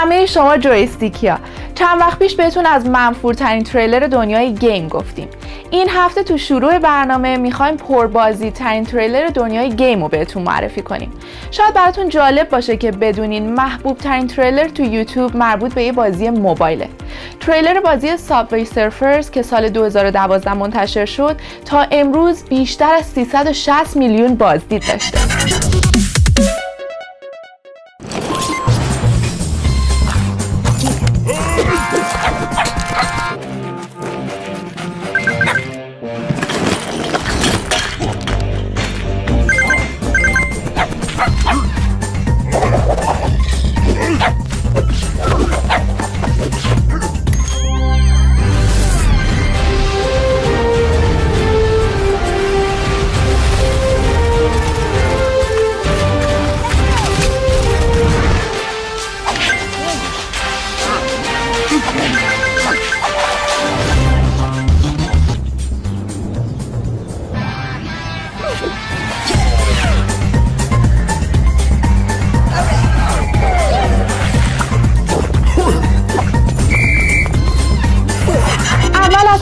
همه شما جویستیکیا، چند وقت پیش بهتون از منفورترین تریلر دنیای گیم گفتیم. این هفته تو شروع برنامه میخوایم پربازی ترین تریلر دنیای گیم رو بهتون معرفی کنیم. شاید براتون جالب باشه که بدونین محبوب ترین تریلر تو یوتیوب مربوط به یه بازی موبایله. تریلر بازی سابوی سرفرز که سال 2012 منتشر شد تا امروز بیشتر از 360 میلیون بازدید داشته.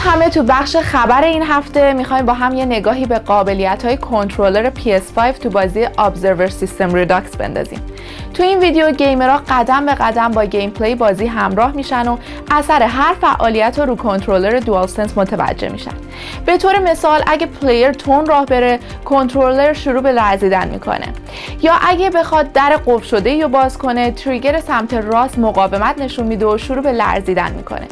همه تو بخش خبر این هفته میخوایم با هم یه نگاهی به قابلیت‌های کنترلر PS5 تو بازی Observer System Redux بندازیم. تو این ویدیو گیمرها قدم به قدم با گیم پلی بازی همراه میشن و اثر هر فعالیت رو کنترلر دوال سنس متوجه میشن. به طور مثال اگه پلیر تون راه بره، کنترلر شروع به لرزیدن میکنه. یا اگه بخواد در قفل شده رو باز کنه، تریگر سمت راست مقاومت نشون میده و شروع به لرزیدن میکنه.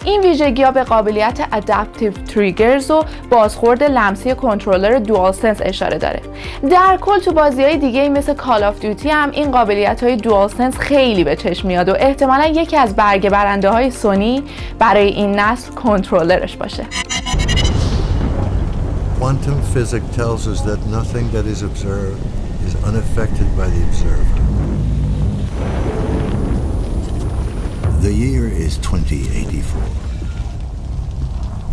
این ویژگی‌ها به قابلیت ادپتیو تریگرز و بازخورد لمسی کنترلر دوال سنس اشاره داره. در کل تو بازی‌های دیگه مثل کال آف دیوتی هم این قابلیت‌های دوال سنس خیلی به چشم میاد و احتمالاً یکی از برگه برنده‌های سونی برای این نسل کنترلرش باشه. Quantum physics tells us that nothing that is observed is unaffected by the observer. The year is 2084.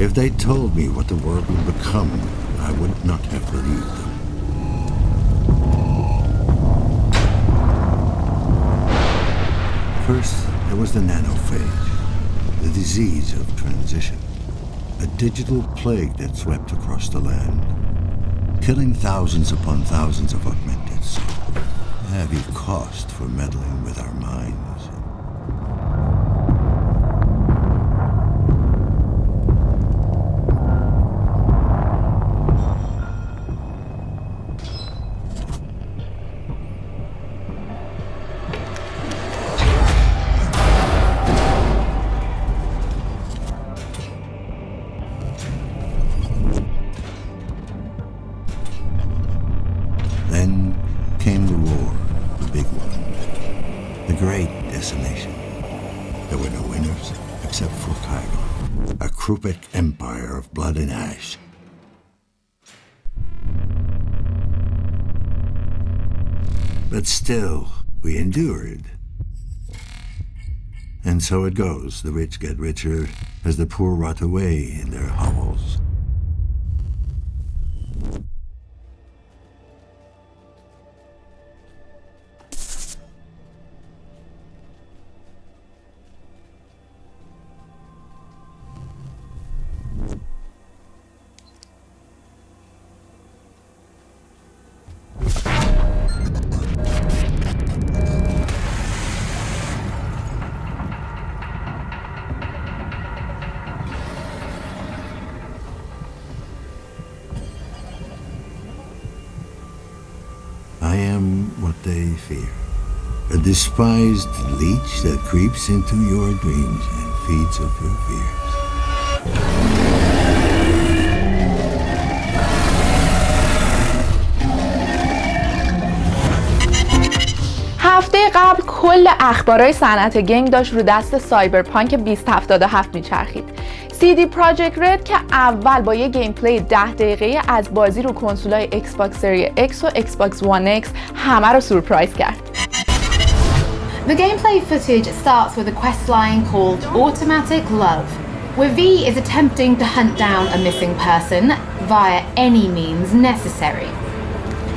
If they told me what the world would become, I would not have believed them. First, there was the nanophage, the disease of transition, a digital plague that swept across the land, killing thousands upon thousands of augmented souls. A heavy cost for meddling with our minds. Crupic empire of blood and ash. But still, we endured. And so it goes. The rich get richer as the poor rot away in their hovels. I am what they fear, a despised leech that creeps into your dreams and feeds off your fears. هفته قبل کل اخبارهای صنعت گیم داشت رو دست سایبرپانک 2077 میچرخید. CD Projekt Red که اول با یه گیم پلی 10 دقیقه‌ای از بازی رو کنسولای ایکس باکس سری X و ایکس باکس وان X همه رو سورپرایز کرد. The gameplay footage starts with a quest line called Automatic Love, where V is attempting to hunt down a missing person via any means necessary.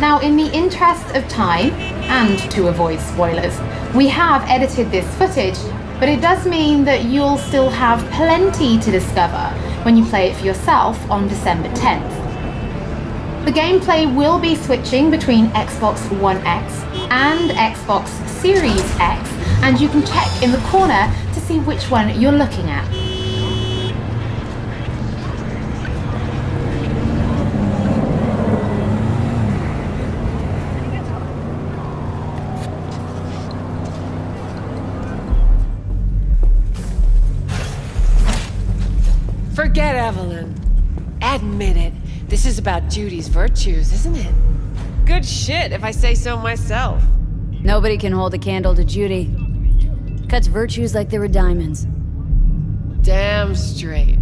Now, in the interest of time, and to avoid spoilers, We have edited this footage, but it does mean that you'll still have plenty to discover when you play it for yourself on December 10th. The gameplay will be switching between Xbox One X and Xbox Series X, and you can check in the corner to see which one you're looking at. Forget Evelyn. Admit it. This is about Judy's virtues, isn't it? Good shit, if I say so myself. Nobody can hold a candle to Judy. Cuts virtues like they were diamonds. Damn straight.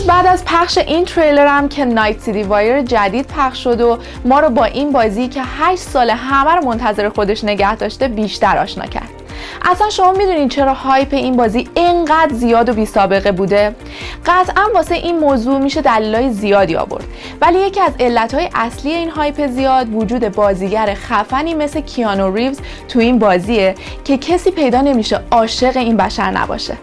بعد از پخش این تریلر هم که نایت سیتی وایر جدید پخش شد و ما رو با این بازی که 8 سال همه رو منتظر خودش نگه داشته بیشتر آشنا کرد. اصلا شما میدونین چرا هایپ این بازی اینقدر زیاد و بی سابقه بوده؟ قطعا واسه این موضوع میشه دلایل زیادی آورد، ولی یکی از علتهای اصلی این هایپ زیاد وجود بازیگر خفنی مثل کیانو ریوز تو این بازیه که کسی پیدا نمیشه عاشق این بشر نباشه.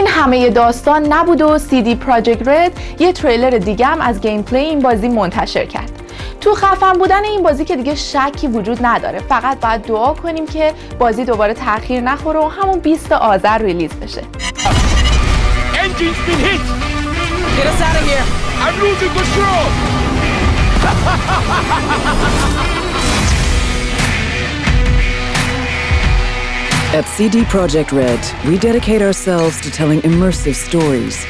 همه داستان نبود و CD Projekt Red یه تریلر دیگه هم از گیم پلی این بازی منتشر کرد. تو خفن بودن این بازی که دیگه شکی وجود نداره، فقط باید دعا کنیم که بازی دوباره تأخیر نخوره و همون 20 آذر ریلیز بشه. Engine's been hit. Get us out of here. I'm losing control. At CD Projekt Red, we dedicate ourselves to telling immersive stories.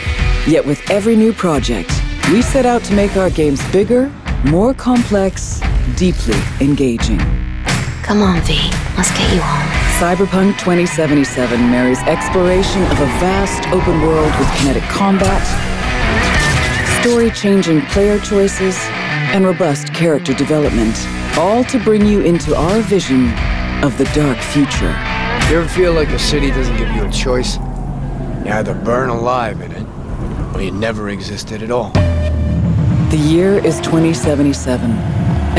Yet with every new project, we set out to make our games bigger, more complex, deeply engaging. Come on, V. Let's get you home. Cyberpunk 2077 marries exploration of a vast open world with kinetic combat, story-changing player choices, and robust character development, all to bring you into our vision of the dark future. You ever feel like the city doesn't give you a choice? You either burn alive in it, or you never existed at all. The year is 2077.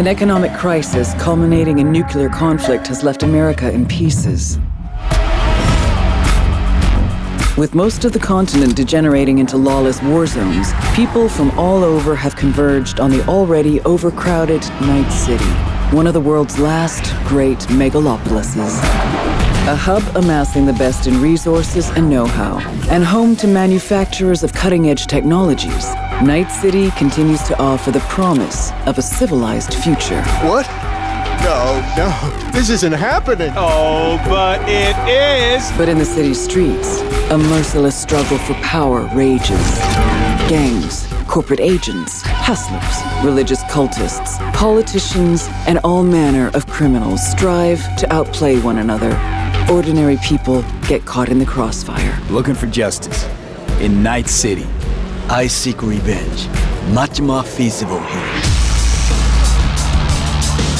An economic crisis culminating in nuclear conflict has left America in pieces. With most of the continent degenerating into lawless war zones, people from all over have converged on the already overcrowded Night City, one of the world's last great megalopolises. A hub amassing the best in resources and know-how, and home to manufacturers of cutting-edge technologies, Night City continues to offer the promise of a civilized future. What? No, this isn't happening. Oh, but it is! But in the city's streets, a merciless struggle for power rages. Gangs, corporate agents, hustlers, religious cultists, politicians, and all manner of criminals strive to outplay one another. Ordinary people get caught in the crossfire. Looking for justice in Night City. I seek revenge. Much more feasible here.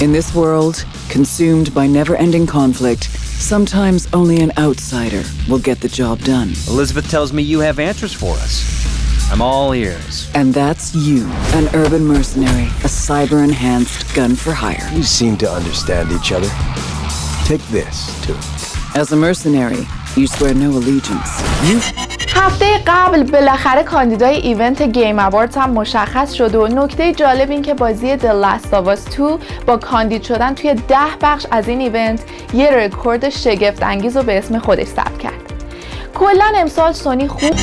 In this world, consumed by never-ending conflict, sometimes only an outsider will get the job done. Elizabeth tells me you have answers for us. I'm all ears. And that's you, an urban mercenary, a cyber-enhanced gun for hire. You seem to understand each other. Take this, too. As a mercenary, you swear no allegiance. هفته قبل بالاخره کاندیدای ایونت گیم اواردز هم مشخص شد و نکته جالب این که بازی The Last of Us 2 با کاندید شدن توی 10 بخش از این ایونت یه رکورد شگفت انگیز رو به اسم خودش ثبت کرد. کلاً امسال سونی خوب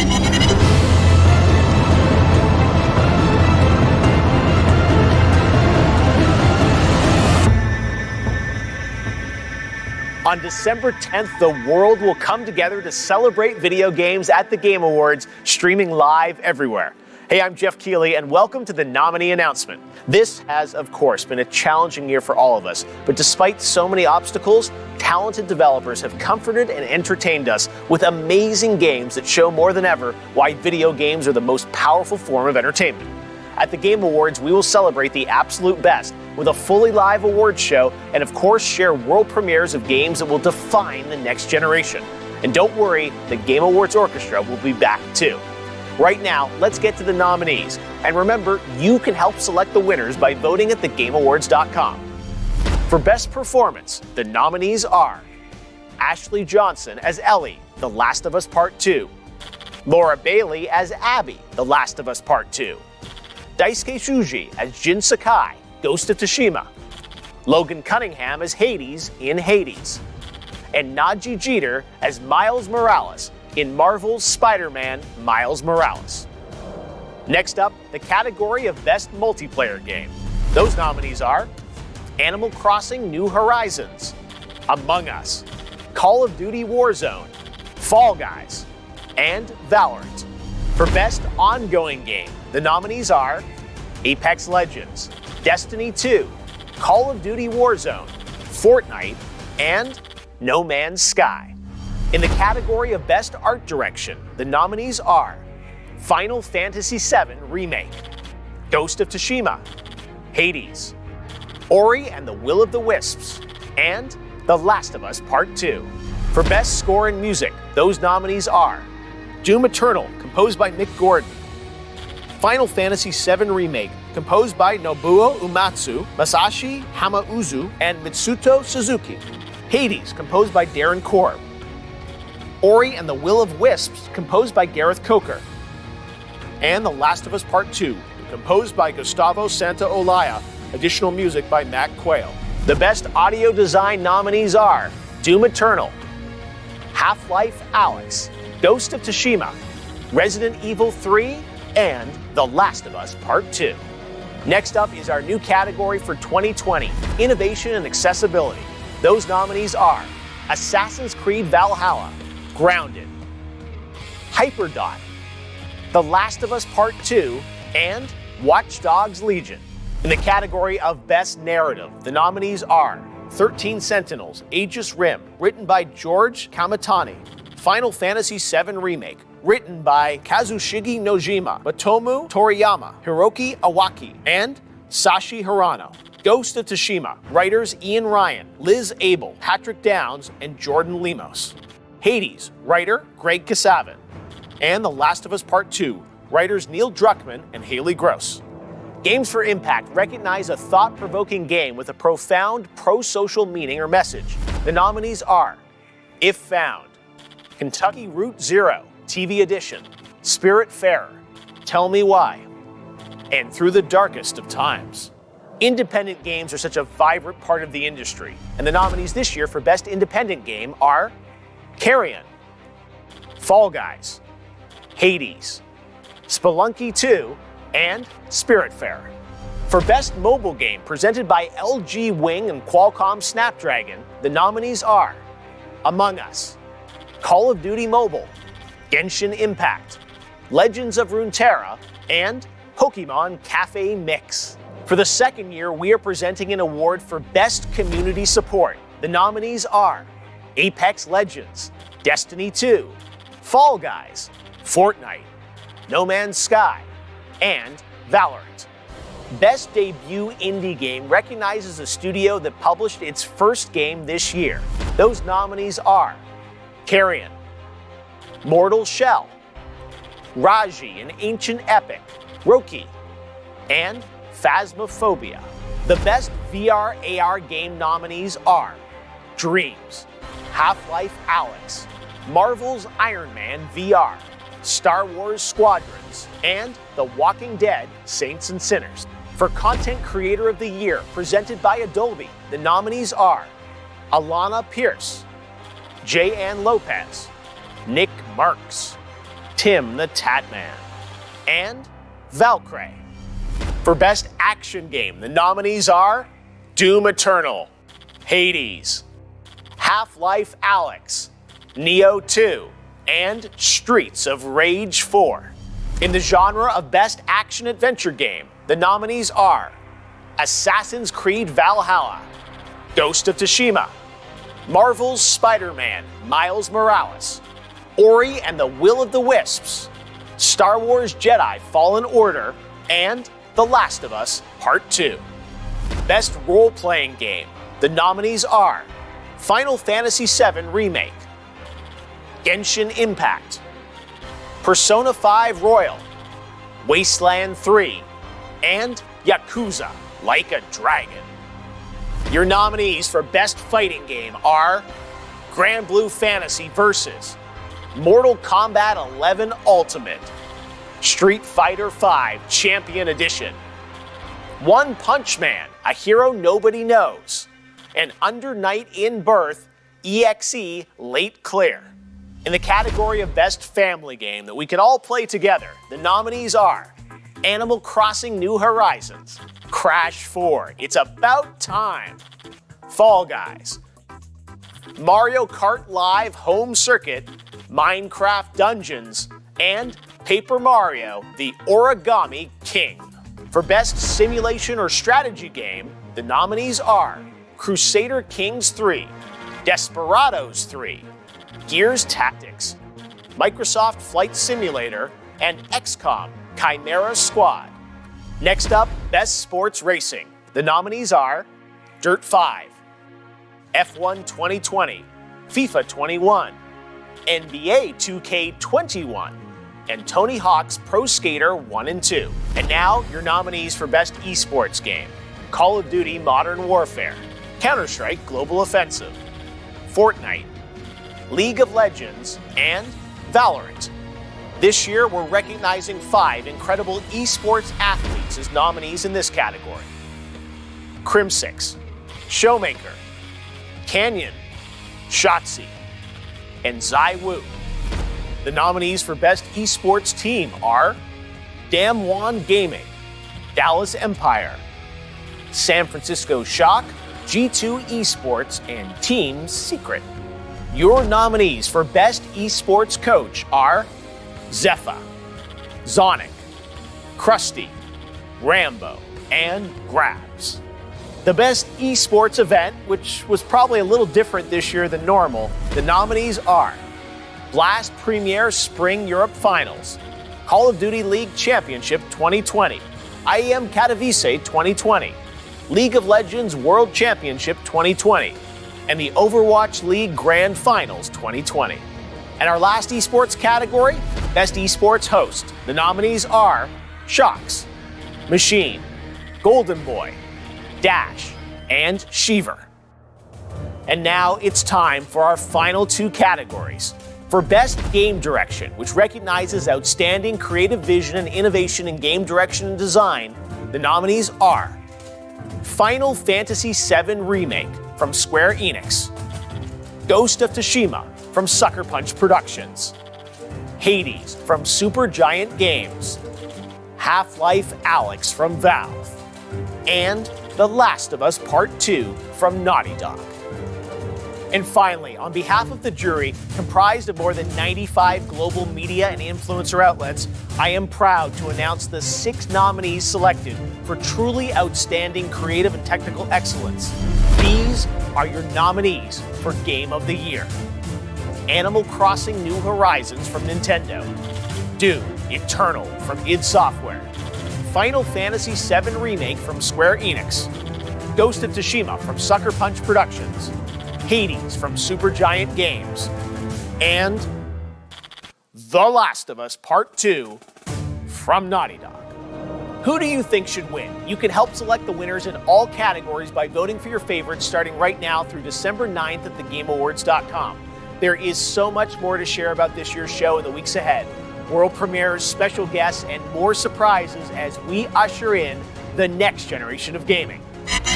On December 10th, the world will come together to celebrate video games at the Game Awards, streaming live everywhere. Hey, I'm Jeff Keighley, and welcome to the nominee announcement. This has, of course, been a challenging year for all of us, but despite so many obstacles, talented developers have comforted and entertained us with amazing games that show more than ever why video games are the most powerful form of entertainment. At the Game Awards, we will celebrate the absolute best with a fully live awards show and, of course, share world premieres of games that will define the next generation. And don't worry, the Game Awards Orchestra will be back too. Right now, let's get to the nominees. And remember, you can help select the winners by voting at thegameawards.com. For Best Performance, the nominees are Ashley Johnson as Ellie, The Last of Us Part 2, Laura Bailey as Abby, The Last of Us Part 2, Daisuke Shuji as Jin Sakai, Ghost of Tsushima, Logan Cunningham as Hades in Hades, and Nadji Jeter as Miles Morales in Marvel's Spider-Man Miles Morales. Next up, the category of Best Multiplayer Game. Those nominees are Animal Crossing New Horizons, Among Us, Call of Duty Warzone, Fall Guys, and Valorant. For Best Ongoing Game, the nominees are Apex Legends, Destiny 2, Call of Duty Warzone, Fortnite, and No Man's Sky. In the category of Best Art Direction, the nominees are Final Fantasy VII Remake, Ghost of Tsushima, Hades, Ori and the Will of the Wisps, and The Last of Us Part 2. For Best Score and Music, those nominees are Doom Eternal, composed by Mick Gordon, Final Fantasy VII Remake, composed by Nobuo Uematsu, Masashi Hamauzu, and Mitsuto Suzuki. Hades, composed by Darren Korb. Ori and the Will of Wisps, composed by Gareth Coker. And The Last of Us Part 2, composed by Gustavo Santaolalla, additional music by Matt Quayle. The Best Audio Design nominees are Doom Eternal, Half-Life Alyx, Ghost of Tsushima, Resident Evil 3, and The Last of Us Part 2. Next up is our new category for 2020, Innovation and Accessibility. Those nominees are Assassin's Creed Valhalla, Grounded, Hyperdot, The Last of Us Part 2, and Watch Dogs Legion. In the category of Best Narrative, the nominees are 13 Sentinels, Aegis Rim, written by George Kamatani, Final Fantasy VII Remake, written by Kazushige Nojima, Matomu Toriyama, Hiroki Awaki, and Sashi Hirano. Ghost of Tsushima, writers Ian Ryan, Liz Abel, Patrick Downs, and Jordan Lemos. Hades, writer Greg Kasavin. And The Last of Us Part 2, writers Neil Druckmann and Haley Gross. Games for Impact recognize a thought-provoking game with a profound pro-social meaning or message. The nominees are If Found, Kentucky Route Zero, TV Edition, Spiritfarer, Tell Me Why, and Through the Darkest of Times. Independent games are such a vibrant part of the industry, and the nominees this year for Best Independent Game are Carrion, Fall Guys, Hades, Spelunky 2, and Spiritfarer. For Best Mobile Game presented by LG Wing and Qualcomm Snapdragon, the nominees are Among Us, Call of Duty Mobile, Genshin Impact, Legends of Runeterra, and Pokemon Cafe Mix. For the second year, we are presenting an award for Best Community Support. The nominees are Apex Legends, Destiny 2, Fall Guys, Fortnite, No Man's Sky, and Valorant. Best Debut Indie Game recognizes a studio that published its first game this year. Those nominees are Carrion, Mortal Shell, Raji, an Ancient Epic, Roki, and Phasmophobia. The Best VR AR game nominees are Dreams, Half-Life Alyx, Marvel's Iron Man VR, Star Wars Squadrons, and The Walking Dead Saints and Sinners. For Content Creator of the Year, presented by Adobe, the nominees are Alana Pierce, J. Ann Lopez, Nick Marks, Tim the Tatman, and Valkyrie. For Best Action Game, the nominees are Doom Eternal, Hades, Half-Life Alyx, Neo 2, and Streets of Rage 4. In the genre of Best Action Adventure Game, the nominees are Assassin's Creed Valhalla, Ghost of Tsushima, Marvel's Spider-Man Miles Morales, Ori and the Will of the Wisps, Star Wars Jedi Fallen Order, and The Last of Us Part 2. Best Role-Playing Game, the nominees are Final Fantasy VII Remake, Genshin Impact, Persona 5 Royal, Wasteland 3, and Yakuza Like a Dragon. Your nominees for Best Fighting Game are Grand Blue Fantasy vs. Mortal Kombat 11 Ultimate, Street Fighter V Champion Edition, One Punch Man, A Hero Nobody Knows, and Under Night in Birth EXE Late Clear. In the category of Best Family Game that we can all play together, the nominees are Animal Crossing New Horizons, Crash 4, It's About Time, Fall Guys, Mario Kart Live Home Circuit, Minecraft Dungeons, and Paper Mario, The Origami King. For Best Simulation or Strategy Game, the nominees are Crusader Kings 3, Desperados 3, Gears Tactics, Microsoft Flight Simulator, and XCOM Chimera Squad. Next up, Best Sports Racing. The nominees are Dirt 5, F1 2020, FIFA 21, NBA 2K21, and Tony Hawk's Pro Skater 1 and 2. And now, your nominees for Best Esports Game: Call of Duty Modern Warfare, Counter-Strike Global Offensive, Fortnite, League of Legends, and Valorant. This year, we're recognizing 5 incredible esports athletes as nominees in this category: Crimsix, Showmaker, Canyon, Shotzi, and Zai Wu. The nominees for Best Esports Team are Damwon Gaming, Dallas Empire, San Francisco Shock, G2 Esports, and Team Secret. Your nominees for Best Esports Coach are Zephyr, Zonic, Krusty, Rambo, and Grabs. The Best Esports Event, which was probably a little different this year than normal, the nominees are Blast Premier Spring Europe Finals, Call of Duty League Championship 2020, IEM Katowice 2020, League of Legends World Championship 2020, and the Overwatch League Grand Finals 2020. And our last esports category, Best Esports Host. The nominees are Shox, Machine, Golden Boy, Dash, and Sheever. And now it's time for our final 2 categories. For Best Game Direction, which recognizes outstanding creative vision and innovation in game direction and design, the nominees are Final Fantasy VII Remake from Square Enix, Ghost of Tsushima from Sucker Punch Productions, Hades from Supergiant Games, Half-Life Alyx from Valve, and The Last of Us Part 2 from Naughty Dog. And finally, on behalf of the jury, comprised of more than 95 global media and influencer outlets, I am proud to announce the 6 nominees selected for truly outstanding creative and technical excellence. These are your nominees for Game of the Year. Animal Crossing New Horizons from Nintendo, Doom Eternal from id Software, Final Fantasy VII Remake from Square Enix, Ghost of Tsushima from Sucker Punch Productions, Hades from Supergiant Games, and The Last of Us Part 2 from Naughty Dog. Who do you think should win? You can help select the winners in all categories by voting for your favorites starting right now through December 9th at thegameawards.com. There is so much more to share about this year's show in the weeks ahead. World premieres, special guests, and more surprises as we usher in the next generation of gaming.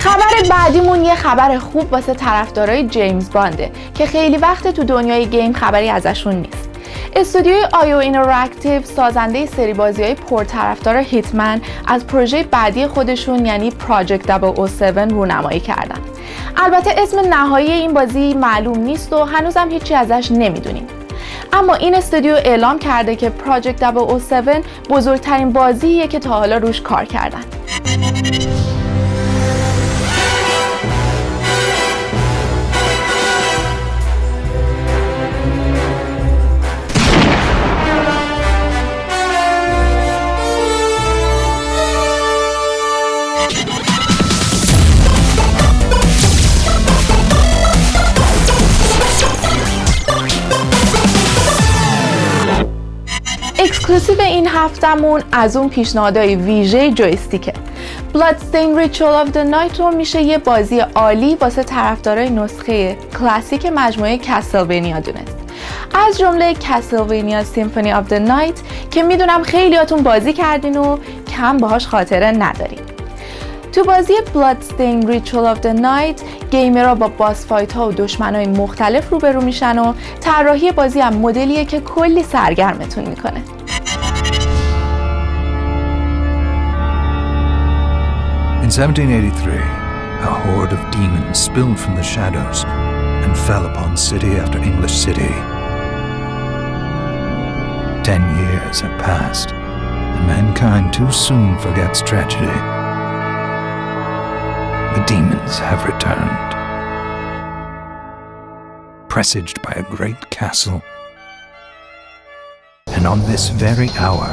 خبر بعدیمون یه خبر خوب واسه طرفدارای جیمز بانده که خیلی وقت تو دنیای گیم خبری ازشون نیست. استودیوی آیو اینتراکتیو سازنده سری بازی‌های پرطرفدار هیتمن از پروژه بعدی خودشون یعنی پراجکت 007 رونمایی کردن. البته اسم نهایی این بازی معلوم نیست و هنوزم هیچی ازش نمیدونیم. اما این استودیو اعلام کرده که پراجکت 007 بزرگترین بازیه که تا حالا روش کار کردن. اکسکلوسیو این هفتمون از اون پیشنهادهای ویژه جویستیکه. Bloodstained Ritual of the Night رو میشه یه بازی عالی واسه طرفدارای نسخه کلاسیک مجموعه کاسلوینیا دونست. از جمله کاسلوینیا سیمفونی آف the Night که میدونم خیلیاتون بازی کردین و کم باهاش خاطره ندارین. تو بازی Bloodstained Ritual of the Night گیمرها با باس فایت ها و دشمنای مختلف روبرو میشن و طراحی بازی هم مدلیه که کلی سرگرمتون میکنه. In 1783, a horde of demons spilled from the shadows and fell upon city after English city. 10 years have passed, and mankind too soon forgets tragedy. The demons have returned, presaged by a great castle. And on this very hour,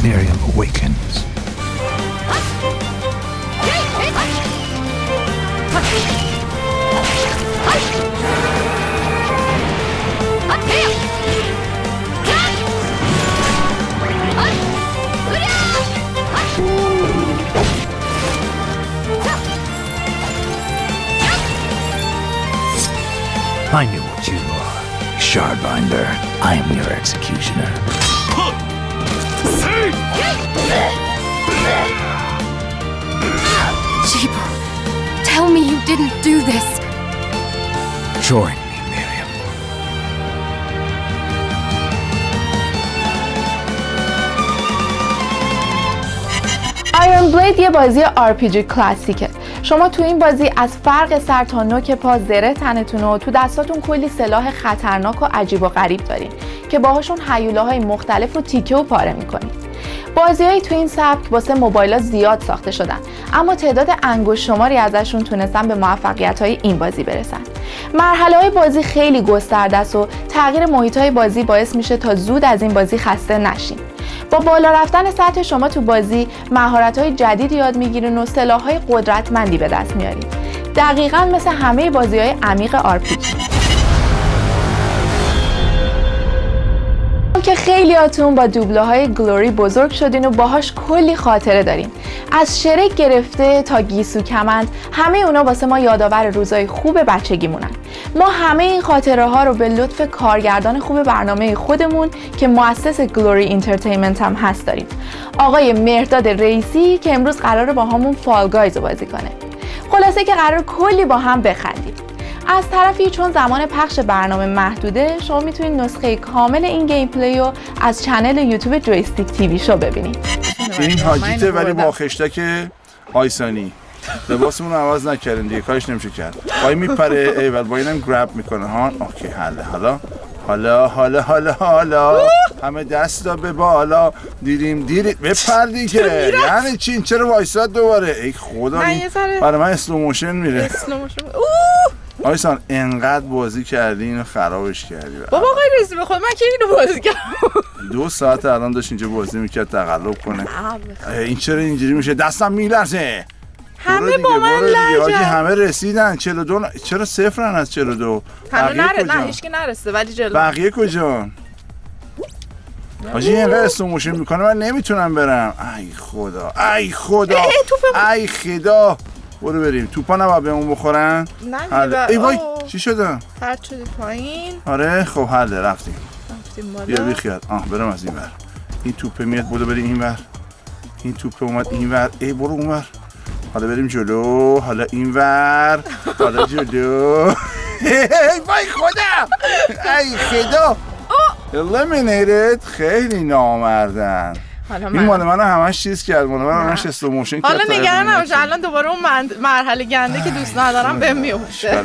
Miriam awakens. I knew what you are. Shardbinder, I am your executioner. Jeeper, tell me you didn't do this. Join me, Miriam. Iron Blade یه بازی RPG کلاسیکه. شما تو این بازی از فرق سر تا نوک پا زره تنتون و تو دستاتون کلی سلاح خطرناک و عجیب و غریب دارین که باهاشون هیولاهای مختلف رو تیکه و پاره میکنید. بازی‌های تو این سبک واسه موبایل‌ها زیاد ساخته شدن، اما تعداد انگشت شماری ازشون تونستن به موفقیت‌های این بازی برسن. مرحله‌های بازی خیلی گسترده است و تغییر محیط‌های بازی باعث میشه تا زود از این بازی خسته نشین. با بالا رفتن سطح شما تو بازی مهارت‌های جدید یاد میگیرین و سلاح‌های قدرتمندی به دست میارین. دقیقاً مثل همه بازی‌های عمیق RPG. که خیلیاتون با دوبله‌های گلوری بزرگ شدین و باهاش کلی خاطره دارین. از شرک گرفته تا گیسو کمند، همه اونا واسه ما یادآور روزای خوب بچگیمونن. ما همه این خاطره ها رو به لطف کارگردان خوب برنامه خودمون که مؤسس گلوری اینترتینمنت هم هست داریم، آقای مهرداد رئیسی، که امروز قراره با همون فال گایز رو بازی کنه. خلاصه که قرار کلی با هم بخندیم. از طرفی چون زمان پخش برنامه محدوده، شما میتونید نسخه کامل این گیم پلی رو از چنل یوتیوب جویستیک تیوی شو ببینید. این حاجیته ولی با خشتک آیسانی. لباسمون رو عوض نکردیم دیگه، کارش نمیشه کرد. پای میپره ایول، با اینم گراب میکنه ها. اوکی حالا همه دستا به بالا. دیریم بپر دیگه. یعنی چی؟ چرا وایساد دوباره؟ ای خدا، برای من اسلو موشن میره. آیسان انقدر بازی کردی اینو خرابش کردی. بابا آقای رئیسی بخواد من که اینو بازی کردم 2 ساعت الان داشت اینجا بازی میکرد تقلب کنه. این چرا اینجوری میشه؟ دستم میلرزه. همه با من لجن. همه رسیدن 42. چرا صفرن از 42؟ نه هیچ که نرسیده ولی جلو. بقیه کجا؟ حاجی اینقدر استوموشن میکنه من نمیتونم برم. ای خدا برو بریم. توپا نباید بهمون بخورن؟ نه ای وای چی شده؟ پرد شدی پایین. آره خب حله رفتیم بالا. بیا بیخیال. برم از این ور. این توپه میاد بودو بریم این ور. این توپه اومد این ور. ای برو اون ور. حالا بریم جلو. حالا این ور. حالا جلو. وای خدا. ای خدا. eliminated. خیلی نامردن. این مال منو همش چیز کرد. مال منو همش استو موشن کرد. حالا نگران نباش، الان دوباره اون مرحله گنده که دوست ندارم بهم میفته.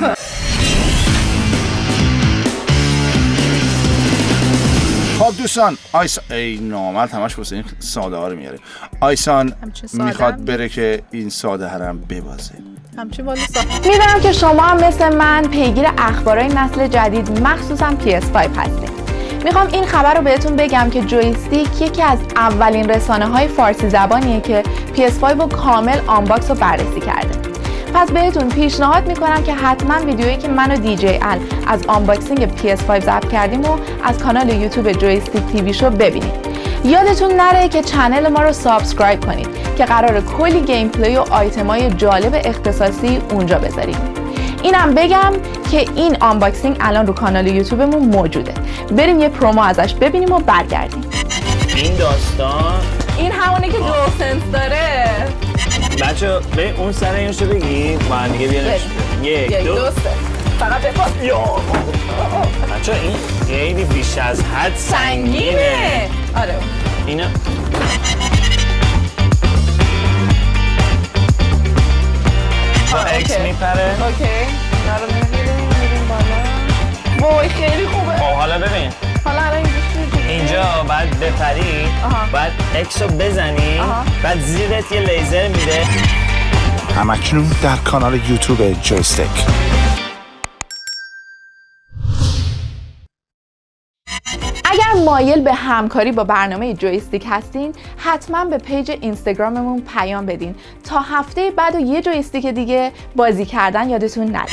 خب دوستان، آیسان ای نامرد همش واسه این ساده ها رو میاره. آیسان میخواد بره که این ساده هرم ببازه. میدونم که شما هم مثل من پیگیر اخبارهای نسل جدید مخصوصا PS5 هستید. میخوام این خبر رو بهتون بگم که جویستیک یکی از اولین رسانه‌های فارسی زبانیه که PS5 رو کامل آنباکس و بررسی کرده. پس بهتون پیشنهاد میکنم که حتما ویدیویی که من و دیجی ال از آنباکسینگ PS5 ضبط کردیم و از کانال یوتیوب جویستیک تیوی شو ببینید. یادتون نره که چنل ما رو سابسکرایب کنید که قراره کلی گیم پلی و آیتمای جالب اختصاصی اونجا بذاریم. اینم بگم که این آنباکسینگ الان رو کانال یوتیوبمون موجوده. بریم یه پرومو ازش ببینیم و برگردیم. این داستان این همونه که دورسنس داره. بچه به اون سر اینشو بگی با هم دیگه بیانش. 1 2 3 فقط بپاس. بچه این خیلی بیش از حد سنگینه. آره اینا اکس میپره. اوکی نارو میریم بالا. وای خیلی خوبه. خب حالا ببین، حالا الان اینجا بعد بپری، بعد اکس رو بزنی، بعد زیرت یه لیزر میده. همکنون در کانال یوتیوب جویستیک. اگر مایل به همکاری با برنامه جویستیک هستین، حتما به پیج اینستاگراممون پیام بدین تا هفته بعد و یه جویستیک دیگه بازی کردن یادتون نره.